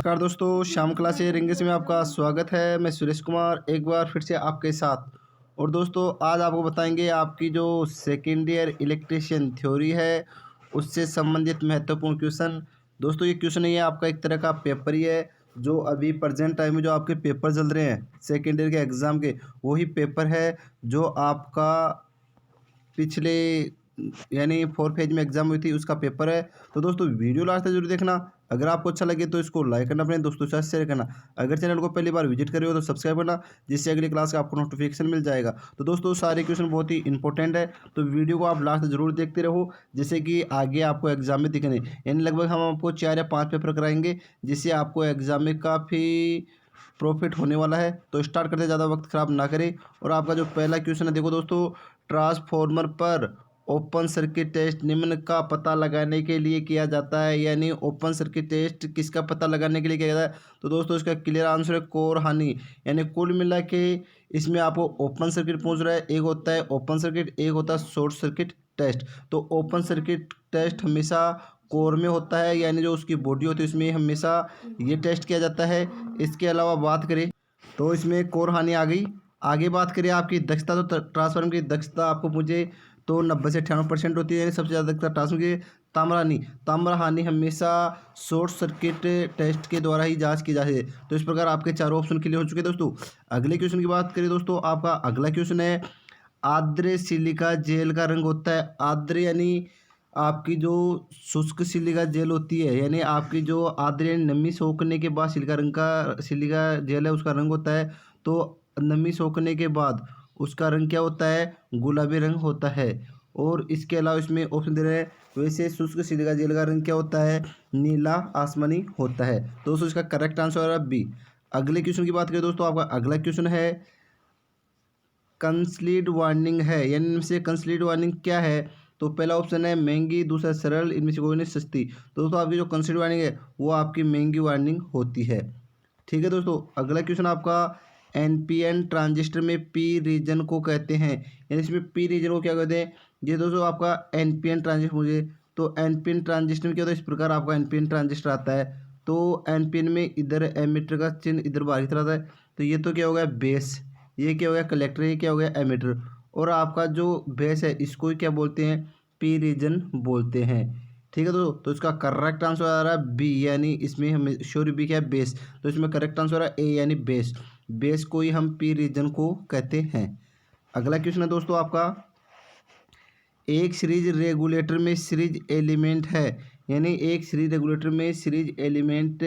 नमस्कार दोस्तों, Shyam class English में आपका स्वागत है। मैं सुरेश कुमार एक बार फिर से आपके साथ। और दोस्तों आज आपको बताएंगे आपकी जो सेकेंड ईयर इलेक्ट्रीशियन थ्योरी है उससे संबंधित महत्वपूर्ण क्वेश्चन। दोस्तों ये क्वेश्चन नहीं है, आपका एक तरह का पेपर ही है। जो अभी प्रेजेंट टाइम में जो आपके पेपर चल रहे हैं सेकेंड ईयर के एग्ज़ाम के, वही पेपर है जो आपका पिछले यानी 4 फेज में एग्जाम हुई थी उसका पेपर है। तो दोस्तों वीडियो लास्ट तक जरूर देखना। अगर आपको अच्छा लगे तो इसको लाइक करना, अपने दोस्तों के साथ शेयर करना। अगर चैनल को पहली बार विजिट कर रहे हो तो सब्सक्राइब करना, जिससे अगली क्लास का आपको नोटिफिकेशन मिल जाएगा। तो दोस्तों सारे क्वेश्चन बहुत ही इंपॉर्टेंट है, तो वीडियो को आप लास्ट तक जरूर देखते रहो, जिससे कि आगे आपको एग्जाम में दिखने। यानी लगभग हम आपको 4 या 5 पेपर कराएंगे, जिससे आपको एग्जाम में काफ़ी प्रॉफिट होने वाला है। तो स्टार्ट करते, ज़्यादा वक्त खराब ना करें। और आपका जो पहला क्वेश्चन है, देखो दोस्तों, ट्रांसफॉर्मर पर ओपन सर्किट टेस्ट निम्न का पता लगाने के लिए किया जाता है। यानी ओपन सर्किट टेस्ट किसका पता लगाने के लिए किया जाता है? तो दोस्तों इसका क्लियर आंसर है कोर हानि। यानी कुल मिला के इसमें आपको ओपन सर्किट पूछ रहा है, एक होता है ओपन सर्किट, एक होता है शॉर्ट सर्किट टेस्ट। तो ओपन सर्किट टेस्ट हमेशा कोर में होता है, यानी जो उसकी बॉडी होती है उसमें हमेशा ये टेस्ट किया जाता है। इसके अलावा बात करें तो इसमें कोर हानि आ गई। आगे बात करें आपकी दक्षता, तो ट्रांसफार्मर की दक्षता आपको मुझे तो 90 से 98% होती है, यानी सबसे ज़्यादा दक्षता ट्रांसफार्मर की। ताम्र हानि हमेशा शॉर्ट सर्किट टेस्ट के द्वारा ही जांच की जाती है। तो इस प्रकार आपके चारों ऑप्शन क्लियर हो चुके हैं दोस्तों। अगले क्वेश्चन की बात करें दोस्तों, आपका अगला क्वेश्चन है आर्द्र सिलिका जेल का रंग होता है। आर्द्र यानी आपकी जो शुष्क सिलिका जेल होती है, यानी आपकी जो आर्द्र नमी सोखने के बाद सिलिका रंग का सिलिका जेल है उसका रंग होता है। तो नमी सोखने के बाद उसका रंग क्या होता है? गुलाबी रंग होता है। और इसके अलावा इसमें ऑप्शन दे रहे हैं, वैसे शुष्क सिलिका जेल का रंग क्या होता है? नीला आसमानी होता है। दोस्तों इसका करेक्ट आंसर है बी। अगले क्वेश्चन की बात करें दोस्तों, आपका अगला क्वेश्चन है कंसलीड वार्निंग है। यानी इनमें से कंसलीड वार्निंग क्या है? तो पहला ऑप्शन है महंगी, दूसरा सरल, इनमें से कोई नहीं सस्ती। तो दोस्तों आपकी जो कंसलीड वार्निंग है वो आपकी महंगी वार्निंग होती है। ठीक है दोस्तों, अगला क्वेश्चन आपका एनपीएन ट्रांजिस्टर में पी रीजन को कहते हैं। यानी इसमें पी रीजन को क्या कहते हैं? ये दोस्तों आपका एनपीएन ट्रांजिस्टर मुझे, तो एनपीएन ट्रांजिस्टर में क्या होता है? इस प्रकार आपका एनपीएन ट्रांजिस्टर आता है। तो एनपीएन में इधर एमीटर का चिन्ह इधर बाहर की तरफ आता है। तो ये तो क्या हो गया? बेस। ये क्या हो गया? कलेक्टर। ये क्या हो गया? एमीटर। और आपका जो बेस है इसको ही क्या बोलते हैं? पी रीजन बोलते हैं। ठीक है तो इसका करेक्ट आंसर आ रहा है बी, यानी इसमें हमें श्योर बी क्या है? बेस। तो इसमें करेक्ट आंसर है ए, यानी बेस। बेस को ही हम पी रीजन को कहते हैं। अगला क्वेश्चन है दोस्तों आपका, एक सीरीज रेगुलेटर में सीरीज एलिमेंट है। यानी एक सीरीज रेगुलेटर में सीरीज एलिमेंट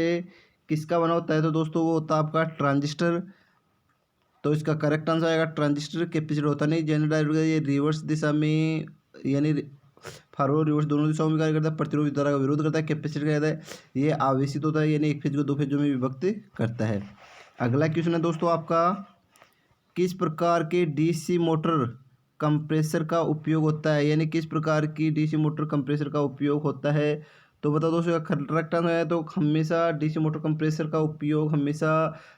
किसका बना होता है? तो दोस्तों वो होता है आपका ट्रांजिस्टर। तो इसका करेक्ट आंसर आएगा ट्रांजिस्टर। कैपेसिटर होता नहीं, जेनर डायोड ये रिवर्स दिशा में यानी फॉरवर्ड रिवर्स दोनों दिशाओं में कार्य करता है। प्रतिरोध धारा का विरोध करता है। कैपेसिटर क्या कहता है? ये आवेशित होता है, यानी एक फेज को दो फेजों में विभक्त करता है। अगला क्वेश्चन है दोस्तों आपका, किस प्रकार के डीसी मोटर कंप्रेसर का उपयोग होता है? यानी किस प्रकार की डीसी मोटर कंप्रेसर का उपयोग होता है? तो बताओ दोस्तों, करेक्ट आंसर है तो हमेशा डीसी मोटर कंप्रेसर का उपयोग हमेशा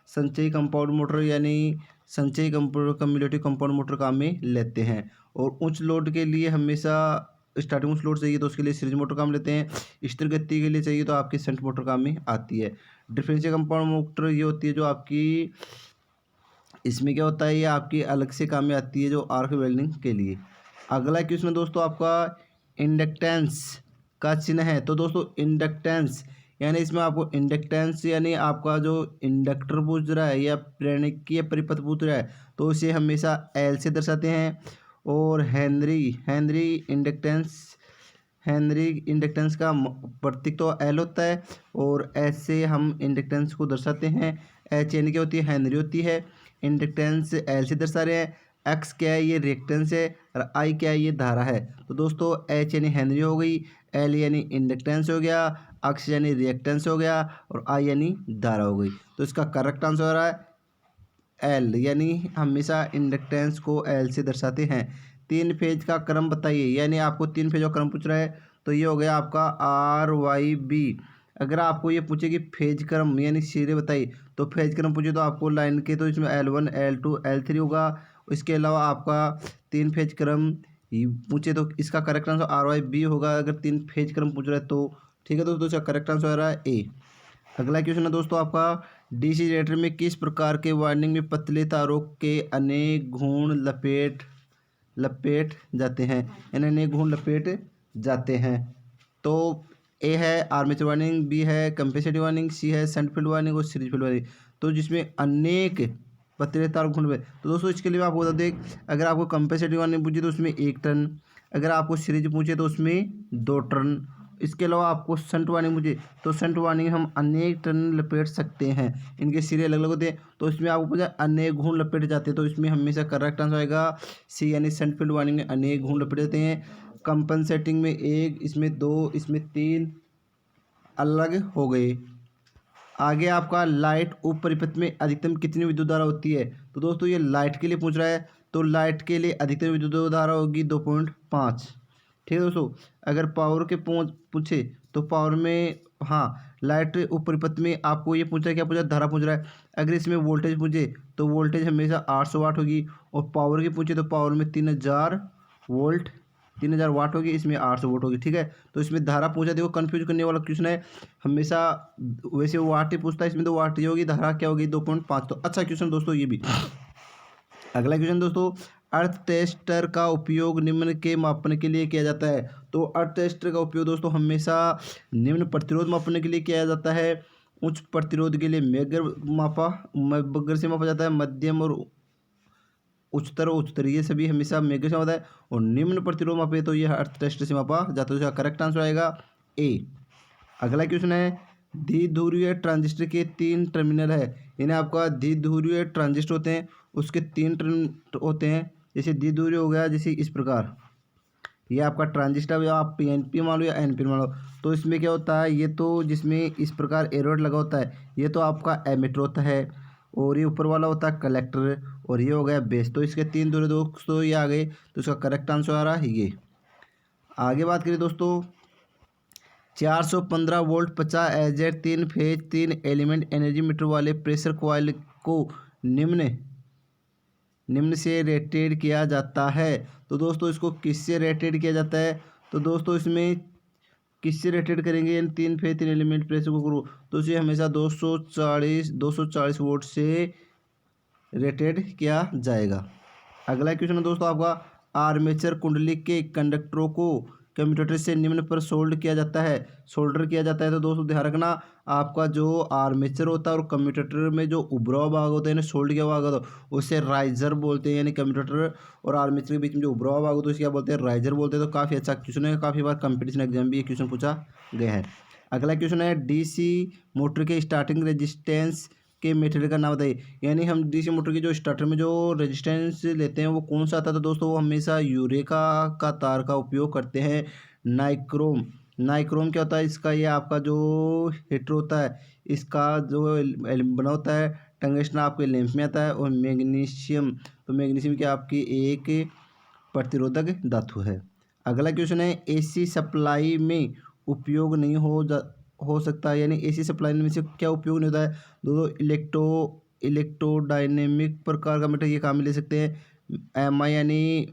संचयी कंपाउंड मोटर यानी संचयी कंपाउंड कम्युलेटिव कंपाउंड मोटर काम में लेते हैं। और उच्च लोड के लिए हमेशा स्टार्टिंग उच्च लोड चाहिए तो उसके लिए सीरीज मोटर काम लेते हैं। स्थिर गति के लिए चाहिए तो आपकी शंट मोटर काम में आती है। डिफरेंशियल कंपाउंड मोटर ये होती है जो आपकी, इसमें क्या होता है, ये आपकी अलग से काम में आती है जो आर्क वेल्डिंग के लिए। अगला क्वेश्चन दोस्तों आपका इंडक्टेंस का चिन्ह है। तो दोस्तों इंडक्टेंस यानी इसमें आपको इंडक्टेंस यानी आपका जो इंडक्टर पूछ रहा है या प्रेरकीय परिपथ पूछ रहा है तो इसे हमेशा एल से दर्शाते हैं। और हेनरी इंडक्टेंस का प्रतीक तो एल होता है, और एच से हम इंडक्टेंस को दर्शाते हैं। एच यानी क्या होती है? हेनरी होती है। इंडक्टेंस एल से दर्शा रहे हैं। एक्स क्या है? ये रिएक्टेंस है। और आई क्या है? ये धारा है। तो दोस्तों एच यानी हेनरी हो गई, एल यानी इंडक्टेंस हो गया, एक्स यानी रिएक्टेंस हो गया, और आई यानी धारा हो गई। तो इसका करेक्ट आंसर हो रहा है एल, यानी हमेशा इंडक्टेंस को एल से दर्शाते हैं। 3 फेज का क्रम बताइए। यानी आपको 3 फेज का क्रम पूछ रहा है, तो ये हो गया आपका आर वाई बी। अगर आपको ये पूछे कि फेज क्रम यानी सीधे बताइए, तो फेज क्रम पूछे तो आपको लाइन के तो इसमें L1 L2 L3 होगा। इसके अलावा आपका 3 फेज क्रम पूछे तो इसका correct answer R Y B होगा, अगर 3 फेज क्रम पूछ रहा है तो। ठीक है दोस्तों, इसका करेक्ट आंसर आ रहा है ए। अगला क्वेश्चन है दोस्तों आपका, डीसी जनरेटर में किस प्रकार के वायरिंग में पतले तारों के अनेक घूर्ण लपेट जाते हैं, यानी अनेक घूर्ण लपेट जाते हैं। तो ए है आर्मेचर वायरिंग, बी है कंपेंसेटिंग वायरिंग, सी है शंट फील्ड वायरिंग और सीरीज फील्ड वायरिंग। तो जिसमें अनेक पतले तार घूर्ण में, तो दोस्तों इसके लिए आपको बता दें, अगर आपको कंपेंसेटिंग वायरिंग पूछे तो उसमें 1 टन, अगर आपको सीरीज पूछे तो उसमें 2 टन, इसके अलावा आपको शंट वायरिंग पूछे तो शंट वायरिंग हम अनेक टन लपेट सकते हैं, इनके सिरे अलग अलग होते हैं। तो इसमें आपको पूछा अनेक घूर्ण लपेटे जाते हैं, तो इसमें हमेशा करेक्ट आंसर आएगा सी, यानी शंट फील्ड वायरिंग में अनेक घूर्ण लपेटे जाते हैं। कंपनसेटिंग में 1, इसमें 2, इसमें 3 अलग हो गए। आगे आपका लाइट उप परिपथ में अधिकतम कितनी विद्युत धारा होती है, तो दोस्तों ये लाइट के लिए पूछ रहा है, तो लाइट के लिए अधिकतम विद्युत धारा होगी 2.5। ठीक है दोस्तों, अगर पावर के पूछे तो पावर में, हाँ लाइट उप परिपथ में आपको ये पूछ रहा है, क्या पूछा, धारा पूछ रहा है। अगर इसमें वोल्टेज पूछे तो वोल्टेज हमेशा 800 वाट होगी, और पावर की पूछे तो पावर में 3000 वोल्ट 3000 वाट होगी, इसमें 800 वोल्ट होगी। ठीक है, तो इसमें धारा पूछा, देखो कंफ्यूज करने वाला क्वेश्चन है हमेशा, वैसे वो वाट ही पूछता है, इसमें तो वाट ही होगी, धारा क्या होगी 2.5। तो अच्छा क्वेश्चन दोस्तों ये भी। अगला क्वेश्चन दोस्तों, अर्थ टेस्टर का उपयोग निम्न के मापन के लिए किया जाता है। तो अर्थ टेस्टर का उपयोग दोस्तों हमेशा निम्न प्रतिरोध मापने के लिए किया जाता है। उच्च प्रतिरोध के लिए मैगर से मापा जाता है, मध्यम और उच्चतर ये सभी हमेशा मेगा से होता है, और निम्न प्रतिरोध मापे तो यह अर्थ टेस्ट से मापा जाता है। इसका करेक्ट आंसर आएगा ए। अगला क्वेश्चन है, द्विध्रुवीय ट्रांजिस्टर के 3 टर्मिनल है, यानी आपका द्विध्रुवीय ट्रांजिस्टर होते हैं उसके 3 टर्मिनल होते हैं। जैसे द्विध्रुवीय हो गया, जैसे इस प्रकार ये आपका ट्रांजिस्टर, या आप पीएनपी मान लो या एनपी मान लो, तो इसमें क्या होता है, ये तो जिसमें इस प्रकार एरोड लगा होता है ये तो आपका एमिटर होता है, और ये ऊपर वाला होता है कलेक्टर, और ये हो गया बेस। तो इसके 3 दूर दोस्तों ये आ गए, तो इसका करेक्ट आंसर आ रहा है ये। आगे बात करें दोस्तों, 415 वोल्ट 50 एजेड 3 फेज 3 एलिमेंट एनर्जी मीटर वाले प्रेशर कॉइल को निम्न से रेटेड किया जाता है। तो दोस्तों इसको किससे रेटेड किया जाता है, तो दोस्तों इसमें किससे रेटेड करेंगे, यानी 3 फेज 3 एलिमेंट प्रेशर को करो, तो इसे हमेशा 240 वोल्ट से रेटेड किया जाएगा। अगला क्वेश्चन है दोस्तों आपका, आर्मेचर कुंडली के कंडक्टरों को कम्यूटेटर से निम्न पर सोल्डर किया जाता है। तो दोस्तों ध्यान रखना, आपका जो आर्मेचर होता है और कम्यूटेटर में जो उभरा हुआ भाग होता है, यानी सोल्ड किया हुआ भाग होता है उसे राइजर बोलते हैं, यानी कम्यूटेटर और आर्मेचर के बीच में जो उभरा हुआ भाग होता है उसे क्या बोलते हैं, राइजर बोलते हैं। तो काफ़ी अच्छा क्वेश्चन है, काफ़ी बार कंपटीशन एग्जाम भी ये क्वेश्चन पूछा गया है। अगला क्वेश्चन है, डीसी मोटर के स्टार्टिंग रेजिस्टेंस के मेथड का नाम बताइए, यानी हम डीसी मोटर की जो स्टार्टर में जो रेजिस्टेंस लेते हैं वो कौन सा आता है, तो दोस्तों वो हमेशा यूरेका का तार का उपयोग करते हैं। नाइक्रोम क्या होता है इसका, ये आपका जो हीटर होता है इसका जो बना होता है, टंगस्टन आपके लैंप में आता है, और मैग्नीशियम, तो मैग्नीशियम की आपकी एक प्रतिरोधक धातु है। अगला क्वेश्चन है, एसी सप्लाई में उपयोग नहीं हो सकता, यानी एसी सप्लाई में से क्या उपयोग नहीं होता है, इलेक्ट्रोडायनेमिक प्रकार का मीटर, ये काम में ले सकते हैं। एमआई, यानी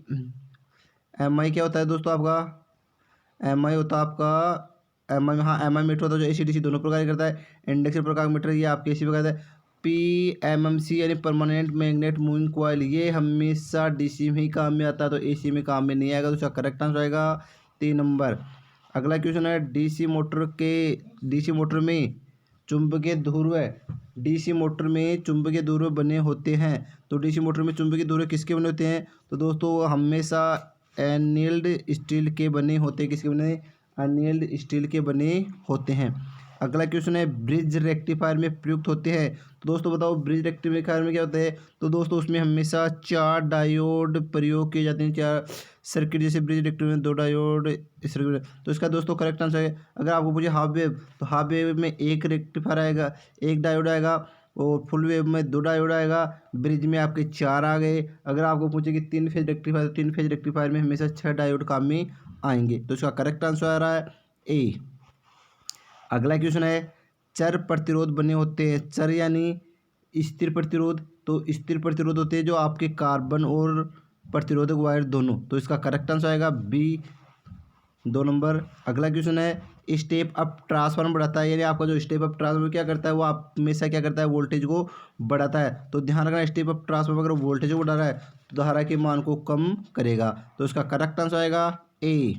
एमआई क्या होता है दोस्तों आपका, एमआई होता है आपका एमआई, हाँ एमआई मीटर होता है जो एसी डीसी दोनों प्रकार करता है। इंडक्शन प्रकार का मीटर ये आपके एसी प्रकार है। पीएमएमसी यानी परमानेंट मैग्नेट मूविंग कॉइल, ये हमेशा डीसी में ही काम में आता है, तो एसी में काम में नहीं आएगा, तो उसका करेक्ट आंसर आएगा 3 नंबर। अगला क्वेश्चन है, डीसी मोटर में चुंबकीय ध्रुव बने होते हैं। तो डीसी मोटर में चुंबकीय ध्रुव किसके बने होते हैं, तो दोस्तों हमेशा एनील्ड स्टील के बने होते हैं। किसके बने, एनील्ड स्टील के बने होते हैं। अगला क्वेश्चन है, ब्रिज रेक्टिफायर में प्रयुक्त होते हैं। तो दोस्तों बताओ ब्रिज रेक्टिफायर में क्या होता है, तो दोस्तों उसमें हमेशा 4 डायोड प्रयोग किए जाते हैं, 4 सर्किट, जैसे ब्रिज रेक्टिफायर में 2 डायोड सर्किट। तो इसका दोस्तों करेक्ट आंसर है, अगर आपको पूछे हाफ वेव, तो हाफ वेव में 1 रेक्टिफायर आएगा, 1 डायोड आएगा, और फुल वेव में 2 डायोड आएगा, ब्रिज में आपके 4 आ गए। अगर आपको पूछे कि 3 फेज रेक्टिफायर, तो 3 फेज रेक्टिफायर में हमेशा 6 डायोड काम में आएंगे। तो इसका करेक्ट आंसर आ रहा है ए। अगला क्वेश्चन है, चर प्रतिरोध बने होते हैं, चर यानी स्थिर प्रतिरोध, तो स्थिर प्रतिरोध होते हैं जो आपके कार्बन और प्रतिरोधक वायर दोनों। तो इसका करेक्ट आंसर आएगा बी, 2 नंबर। अगला क्वेश्चन है स्टेप अप ट्रांसफार्मर बढ़ाता है, यानी आपका जो स्टेप अप ट्रांसफार्मर क्या करता है, वो आप हमेशा क्या करता है, वोल्टेज को बढ़ाता है। तो ध्यान रखना, स्टेप अप ट्रांसफार्मर अगर वोल्टेज को बढ़ा रहा है तो धारा के मान को कम करेगा। तो इसका करेक्ट आंसर आएगा ए।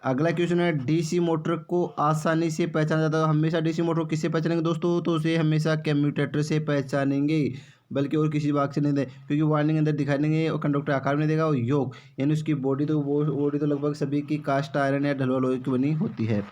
अगला क्वेश्चन है डीसी मोटर को आसानी से पहचाना जाता है। हमेशा डीसी मोटर को किससे पहचानेंगे दोस्तों, तो उसे हमेशा कम्यूटेटर से पहचानेंगे, बल्कि और किसी भाग से नहीं दे, क्योंकि वार्निंग अंदर दिखाई देंगे और कंडक्टर आकार में देगा और योग, यानी उसकी बॉडी तो लगभग सभी की कास्ट आयरन या ढलवा लोहे की बनी होती है।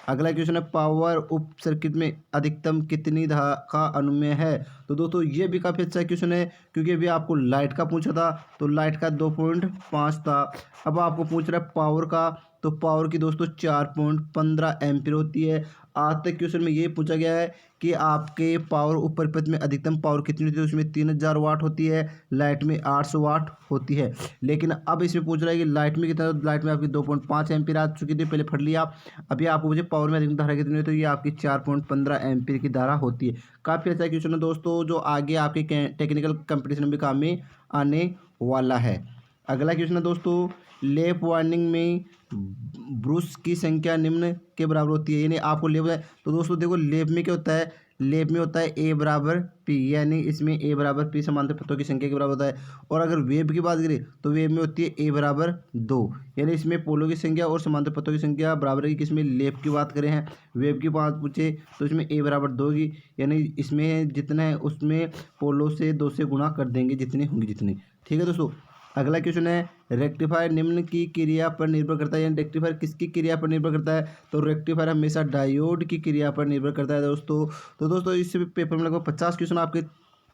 अगला क्वेश्चन है पावर उप सर्किट में अधिकतम कितनी धारा का अनुमेय है। तो दोस्तों ये भी काफ़ी अच्छा क्वेश्चन है, क्योंकि अभी आपको लाइट का पूछा था तो लाइट का 2.5 था। अब आपको पूछ रहा है पावर का, तो पावर की दोस्तों 4.15 एम्पीयर होती है। आज तक क्वेश्चन में ये पूछा गया है कि आपके पावर उप परिपथ में अधिकतम पावर कितनी होती है, उसमें 3000 वाट होती है, लाइट में 800 वाट होती है। लेकिन अब इसमें पूछ रहा है कि लाइट में कितना, लाइट में आपकी 2.5 एम्पीयर आ चुकी थी, पहले पढ़ लिया आप। अभी आपको मुझे पावर में अधिकतम धारा कितनी है, तो ये आपकी 4.15 एम्पीयर की धारा होती है। काफ़ी अच्छा क्वेश्चन है दोस्तों, जो आगे आपके टेक्निकल कंपटीशन में भी काम में आने वाला है। अगला क्वेश्चन है दोस्तों लेप वार्निंग में ब्रूस की संख्या निम्न के बराबर होती है, यानी आपको लेप है। तो दोस्तों देखो लेप में क्या होता है, लेप में होता है ए बराबर पी, यानी इसमें ए बराबर पी समांतर पथों की संख्या के बराबर होता है। और अगर वेब की बात करें तो वेब में होती है ए बराबर 2, यानी इसमें पोलों की संख्या और समांतर पथों की संख्या बराबर है। किसमें, लेप की बात करें हैं, वेब की बात पूछे तो इसमें ए बराबर 2 की, यानी इसमें जितना है उसमें पोलो से 2 से गुणा कर देंगे जितनी होंगी जितनी। ठीक है दोस्तों। अगला क्वेश्चन है रेक्टिफायर निम्न की क्रिया पर निर्भर करता है, यानी रेक्टिफायर किसकी क्रिया पर निर्भर करता है, तो रेक्टिफायर हमेशा डायोड की क्रिया पर निर्भर करता है दोस्तों। तो दोस्तों इस पेपर में लगभग 50 क्वेश्चन आपके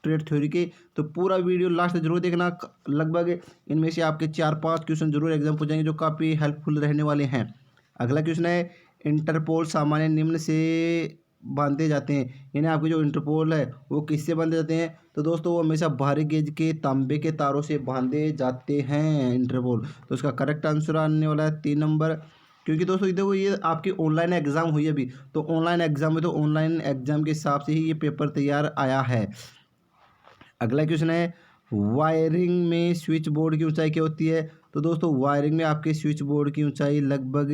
ट्रेड थ्योरी के, तो पूरा वीडियो लास्ट तक जरूर देखना। लगभग इनमें से आपके 4-5 क्वेश्चन जरूर एग्जाम पूछेंगे जो काफ़ी हेल्पफुल रहने वाले हैं। अगला क्वेश्चन है इंटरपोल सामान्य निम्न से बांधे जाते हैं, यानी आपके जो इंटरपोल है वो किससे बांधे जाते हैं, तो दोस्तों वो हमेशा भारी गेज के तांबे के तारों से बांधे जाते हैं इंटरपोल। तो इसका करेक्ट आंसर आने वाला है 3 नंबर। क्योंकि दोस्तों देखो ये आपकी ऑनलाइन एग्जाम हुई है अभी, तो ऑनलाइन एग्जाम में तो ऑनलाइन एग्जाम के हिसाब से ही ये पेपर तैयार आया है। अगला क्वेश्चन है वायरिंग में स्विच बोर्ड की ऊंचाई क्या होती है, तो दोस्तों वायरिंग में आपके स्विच बोर्ड की ऊंचाई लगभग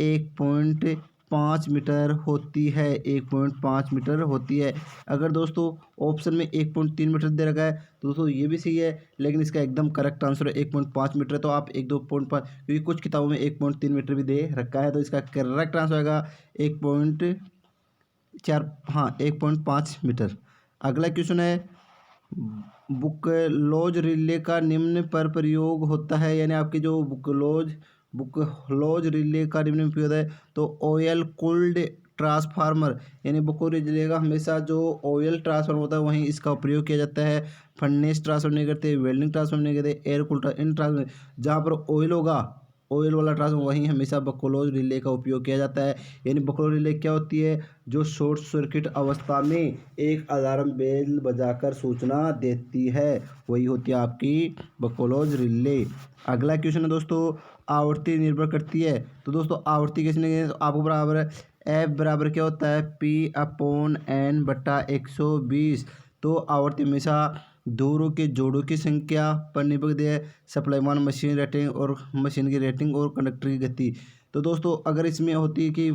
1.5 मीटर होती है, 1.5 मीटर होती है। अगर दोस्तों ऑप्शन में 1.3 मीटर दे रखा है तो दोस्तों ये भी सही है, लेकिन इसका एकदम करेक्ट आंसर है 1.5 मीटर। तो आप 1-2.5, क्योंकि कुछ किताबों में 1.3 मीटर भी दे रखा है, तो इसका करेक्ट आंसर आएगा 1.4, हाँ 1.5 मीटर। अगला क्वेश्चन है बुकलोज रिले का निम्न पर प्रयोग होता है, यानी आपकी जो बुकलोज रिले का निम्न में प्रयोग होता है, तो ऑयल कूल्ड ट्रांसफार्मर, यानी बुकलोज रिले का हमेशा जो ऑयल ट्रांसफार्मर होता है वहीं इसका प्रयोग किया जाता है। फर्नेस ट्रांसफर नहीं करते, वेल्डिंग ट्रांसफर नहीं करते, एयर कूल्ड इन ट्रांसफर, जहाँ पर ऑयल होगा ऑयल वाला ट्रांसफार्मर वहीं हमेशा बकलोज रिले का उपयोग किया जाता है। यानी बकलोज रिले क्या होती है, जो शॉर्ट सर्किट अवस्था में एक अलार्म बेल बजाकर सूचना देती है, वही होती है आपकी बकलोज रिले। अगला क्वेश्चन है दोस्तों आवर्ती निर्भर करती है, तो दोस्तों आवर्ती किसने, तो आपको बराबर है एफ बराबर क्या होता है P/N/120। तो आवर्ती हमेशा धुरों के जोड़ों की संख्या पर निर्भर करती है, सप्लाईमान मशीन रेटिंग और मशीन की रेटिंग और कंडक्टर की गति। तो दोस्तों अगर इसमें होती है कि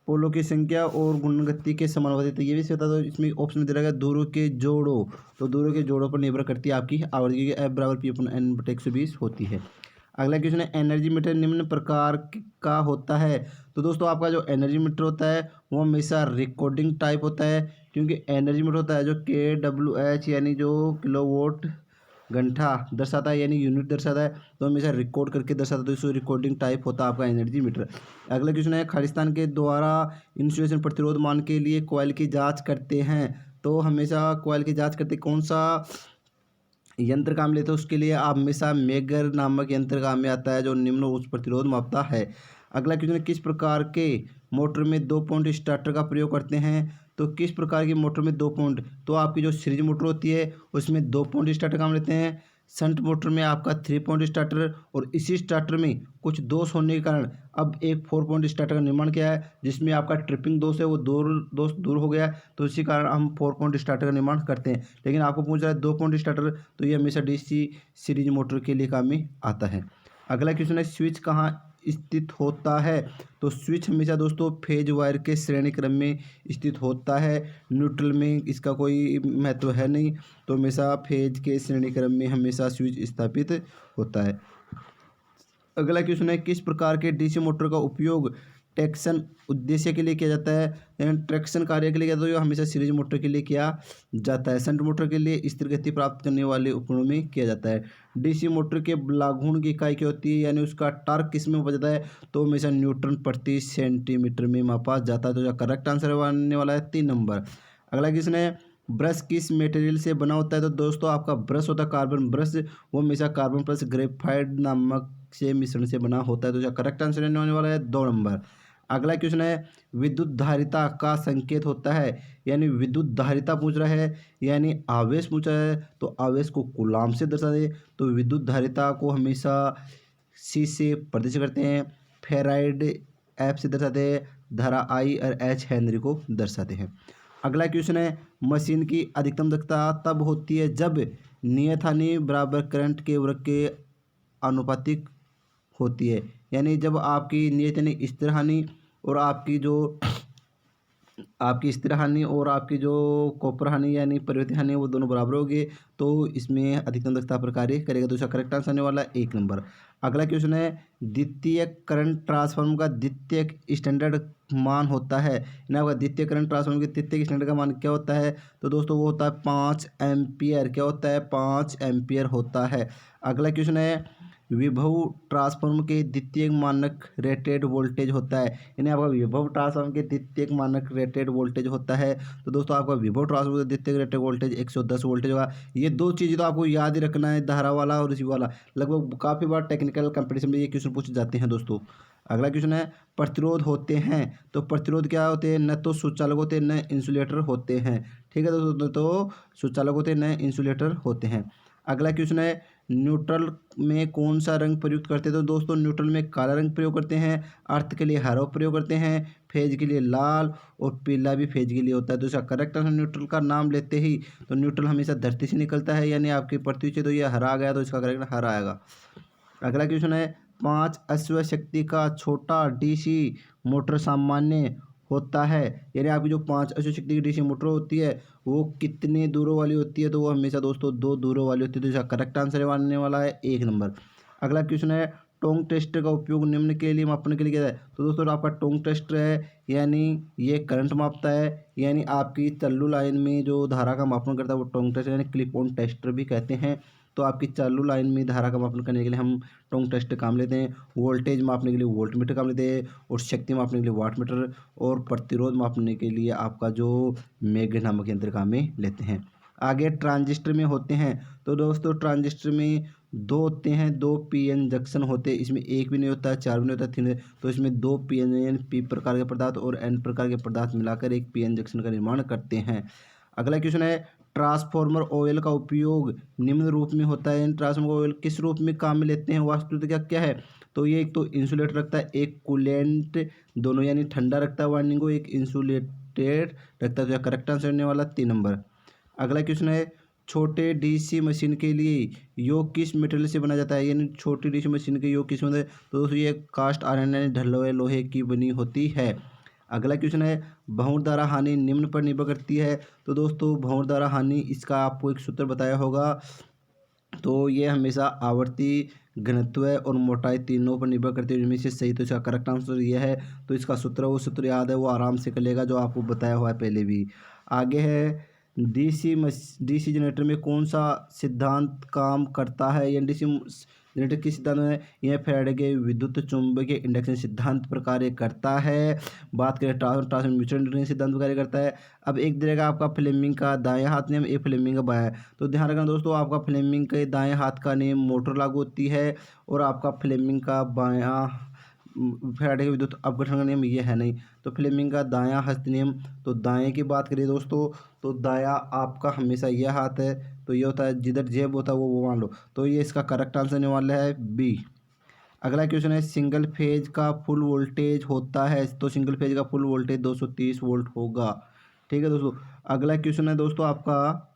पोलों की संख्या और गुणन गति के समानुपाती, तो ये भी होता है। तो इसमें ऑप्शन में दे रहा है धुरों के जोड़ों, तो धुरों के जोड़ों पर निर्भर करती है आपकी आवर्ती, की एफ बराबर P/N/120 होती है। अगला क्वेश्चन है एनर्जी मीटर निम्न प्रकार का होता है, तो दोस्तों आपका जो एनर्जी मीटर होता है वो हमेशा रिकॉर्डिंग टाइप होता है, क्योंकि एनर्जी मीटर होता है जो kWh यानी जो किलोवाट घंटा दर्शाता है, यानी यूनिट दर्शाता है, तो हमेशा रिकॉर्ड करके दर्शाता है, तो इसको रिकॉर्डिंग टाइप होता है आपका एनर्जी मीटर। अगला क्वेश्चन है खालिस्तान के द्वारा इंसुलेशन प्रतिरोध मान के लिए कॉइल की जाँच करते हैं, तो हमेशा कॉइल की जाँच करते कौन सा यंत्र काम लेते हैं, उसके लिए आप हमेशा मेगर नामक यंत्र काम में आता है जो निम्न उच्च प्रतिरोध मापता है। अगला क्वेश्चन किस प्रकार के मोटर में 2 पॉइंट स्टार्टर का प्रयोग करते हैं, तो किस प्रकार की मोटर में 2 पॉइंट, तो आपकी जो सीरीज मोटर होती है उसमें 2 पॉइंट स्टार्टर काम लेते हैं, शंट मोटर में आपका 3 पॉइंट स्टार्टर, और इसी स्टार्टर में कुछ दोष होने के कारण अब एक 4 पॉइंट स्टार्टर का निर्माण किया है, जिसमें आपका ट्रिपिंग दोष है वो दोष दूर हो गया, तो इसी कारण हम 4 पॉइंट स्टार्टर का निर्माण करते हैं। लेकिन आपको पूछ रहा है 2 पॉइंट स्टार्टर, तो ये हमेशा डीसी सीरीज मोटर के लिए काम में आता है। अगला क्वेश्चन है स्विच कहाँ स्थित होता है? तो स्विच हमेशा दोस्तों फेज वायर के श्रेणी क्रम में स्थित होता है। न्यूट्रल में इसका कोई महत्व है नहीं, तो हमेशा फेज के श्रेणी क्रम में हमेशा स्विच स्थापित होता है। अगला क्वेश्चन है, किस प्रकार के डीसी मोटर का उपयोग ट्रैक्शन उद्देश्य के लिए किया जाता है? यानी ट्रैक्शन कार्य के लिए किया जाता है, तो हमेशा सीरीज मोटर के लिए किया जाता है। शंट मोटर के लिए स्थिर गति प्राप्त करने वाले उपकरणों में किया जाता है। डीसी मोटर के लागुण की इकाई क्या होती है, यानी उसका टार्क किस में बजता है? तो हमेशा न्यूटन प्रति सेंटीमीटर में मापा जाता है। तो करेक्ट आंसर बनने वाला है 3 नंबर। अगला क्वेश्चन है, ब्रश किस मटेरियल से बना होता है? तो दोस्तों आपका ब्रश होता है कार्बन ब्रश, वो हमेशा कार्बन प्लस ग्रेफाइट नामक से मिश्रण से बना होता है। तो इसका करेक्ट आंसर होने वाला है 2 नंबर। अगला क्वेश्चन है, विद्युत धारिता का संकेत होता है, यानी विद्युत धारिता पूछ रहा है, यानी आवेश पूछ रहा है, तो आवेश को कूलाम से दर्शा दे, तो विद्युत धारिता को हमेशा सी से प्रदर्शित करते हैं, फेराइड एफ से दर्शाते हैं, धारा आई और एच हेनरी को दर्शाते हैं। अगला क्वेश्चन है, मशीन की अधिकतम दक्षता तब होती है जब नियत हानि बराबर करंट के वर्ग के आनुपातिक होती है, यानी जब आपकी नियत यानी स्थिर हानि और आपकी स्थिर हानि और आपकी जो कॉपर हानि यानी परिवर्ती हानि वो दोनों बराबर होगी, तो इसमें अधिकतम दक्षता पर कार्य करेगा। तो इसका करेक्ट आंसर आने वाला है 1 नंबर। अगला क्वेश्चन है, द्वितीय करंट ट्रांसफार्मर का द्वितीय स्टैंडर्ड मान होता है, यानी आपका द्वितीय करंट ट्रांसफार्मर के द्वितीय स्टैंडर्ड का मान क्या होता है? तो दोस्तों वो होता है 5 एम्पियर। क्या होता है? 5 एम्पियर होता है। अगला क्वेश्चन है, विभव ट्रांसफार्मर के द्वितीय मानक रेटेड वोल्टेज होता है, यानी आपका विभव ट्रांसफार्मर के द्वितीय मानक रेटेड वोल्टेज होता है। तो दोस्तों आपका विभव ट्रांसफार्मर का द्वितीय रेटेड वोल्टेज 110 वोल्टेज होगा। ये 2 चीज़ें तो आपको याद ही रखना है, धारा वाला और रिसीव वाला। लगभग काफ़ी बार टेक्निकल कंपटीशन में ये क्वेश्चन पूछे जाते हैं दोस्तों। अगला क्वेश्चन है, प्रतिरोध होते हैं, तो प्रतिरोध क्या होते हैं? न तो सुचालक होते हैं न इंसुलेटर होते हैं। ठीक है दोस्तों, तो सुचालक होते हैं न इंसुलेटर होते हैं। अगला क्वेश्चन है, न्यूट्रल में कौन सा रंग प्रयुक्त करते हैं? तो दोस्तों न्यूट्रल में काला रंग प्रयोग करते हैं, अर्थ के लिए हरा प्रयोग करते हैं, फेज के लिए लाल और पीला भी फेज के लिए होता है। तो इसका करेक्ट आंसर न्यूट्रल का नाम लेते ही तो न्यूट्रल हमेशा धरती से निकलता है, यानी आपकी पृथ्वी से, तो ये हरा आ गया, तो इसका करेक्ट हरा आएगा। अगला क्वेश्चन है, 5 अश्व शक्ति का छोटा डीसी मोटर सामान्य होता है, यानी आपकी जो 5 अश्व शक्ति की डीसी मोटर होती है वो कितने दूरों वाली होती है? तो वो हमेशा दोस्तों 2 दूरों वाली होती है। तो इसका करेक्ट आंसर बनने वाला है 1 नंबर। अगला क्वेश्चन है, टोंग टेस्टर का उपयोग निम्न के लिए मापने के लिए किया जाए? तो दोस्तों आपका टोंग टेस्टर है, यानी ये करंट मापता है, यानी आपकी चालू लाइन में जो धारा का मापन करता है वो टोंग टेस्टर यानी क्लिप ऑन टेस्टर भी कहते हैं। तो आपकी चालू लाइन में धारा का मापन करने के लिए हम टोंग टेस्ट काम लेते हैं। वोल्टेज मापने के लिए वोल्ट मीटर काम लेते हैं, और शक्ति मापने के लिए वाट मीटर, और प्रतिरोध मापने के लिए आपका जो मेग नामक यंत्र काम में लेते हैं। आगे ट्रांजिस्टर में होते हैं, तो दोस्तों ट्रांजिस्टर में 2 होते हैं, 2 पीएन जंक्शन होते हैं। इसमें एक भी नहीं होता है, 4 भी नहीं होता है, 3। तो इसमें 2 पीएन यानी पी प्रकार के पदार्थ और एन प्रकार के पदार्थ मिलाकर एक पीएन जंक्शन का निर्माण करते हैं। अगला क्वेश्चन है, ट्रांसफॉर्मर ऑयल का उपयोग निम्न रूप में होता है, ट्रांसफॉर्मर ऑयल किस रूप में काम में लेते हैं? वास्तुतः क्या है? तो ये एक तो इंसुलेटर रखता है, एक कूलेंट, दोनों यानी ठंडा रखता है वाइंडिंग को, एक इंसुलेटेड रखता है। तो करेक्ट आंसर होने वाला 3 नंबर। अगला क्वेश्चन है, छोटे डीसी मशीन के लिए योग किस मटेरियल से बना जाता है, यानी छोटी डीसी मशीन के योग किस में? तो दोस्तों ये कास्ट आयरन यानी ढले हुए लोहे की बनी होती है। अगला क्वेश्चन है, भंवर द्वारा हानि निम्न पर निर्भर करती है? तो दोस्तों भंवर द्वारा हानि इसका आपको एक सूत्र बताया होगा, तो ये हमेशा आवर्ती घनत्व और मोटाई तीनों पर निर्भर करती है, जिनमें से सही तो इसका करेक्ट आंसर ये है। तो इसका सूत्र वो सूत्र याद है, वो आराम से कर लेगा, जो आपको बताया हुआ है पहले भी। आगे है, डीसी जनरेटर में कौन सा सिद्धांत काम करता है, या डीसी जनरेटर किस सिद्धांत में? यह फैराडे के विद्युत चुंबकीय इंडक्शन सिद्धांत पर कार्य करता है। बात करें ट्रांसफर म्यूचुअल इंडक्शन सिद्धांत पर कार्य करता है। अब एक दिएगा आपका फ्लेमिंग का दाएं हाथ नियम, एक फ्लेमिंग का बायां। तो ध्यान रखना दोस्तों, आपका फ्लेमिंग के दाएं हाथ का नियम मोटर लागू होती है, और आपका फ्लेमिंग का बायां फैराडे के विद्युत अपघटन का नियम ये है नहीं। तो फ्लेमिंग का दायां हस्त नियम, तो दाएं की बात करिए दोस्तों, तो दायां आपका हमेशा यह हाथ है, तो ये होता है जिधर जेब होता है वो मान लो। तो ये इसका करेक्ट आंसर होने वाला है बी। अगला क्वेश्चन है, सिंगल फेज का फुल वोल्टेज होता है? तो सिंगल फेज का फुल वोल्टेज 230 वोल्ट होगा। ठीक है दोस्तों। अगला क्वेश्चन है दोस्तों आपका,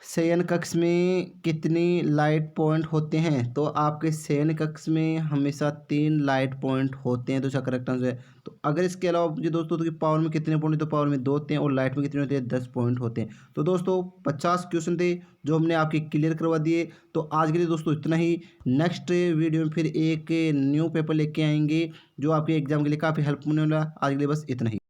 शयन कक्ष में कितनी लाइट पॉइंट होते हैं? तो आपके शयन कक्ष में हमेशा 3 लाइट पॉइंट होते हैं, तो इसका करेक्ट आंसर है। तो अगर इसके अलावा मुझे दोस्तों तो पावर में कितने पॉइंट, तो पावर में 2 होते हैं और लाइट में कितने होते हैं, 10 पॉइंट होते हैं। तो दोस्तों 50 क्वेश्चन थे जो हमने आपके क्लियर करवा दिए। तो आज के लिए दोस्तों इतना ही। नेक्स्ट वीडियो में फिर एक न्यू पेपर लेके आएंगे जो आपके एग्जाम के लिए काफ़ी हेल्प होने वाला। आज के लिए बस इतना ही।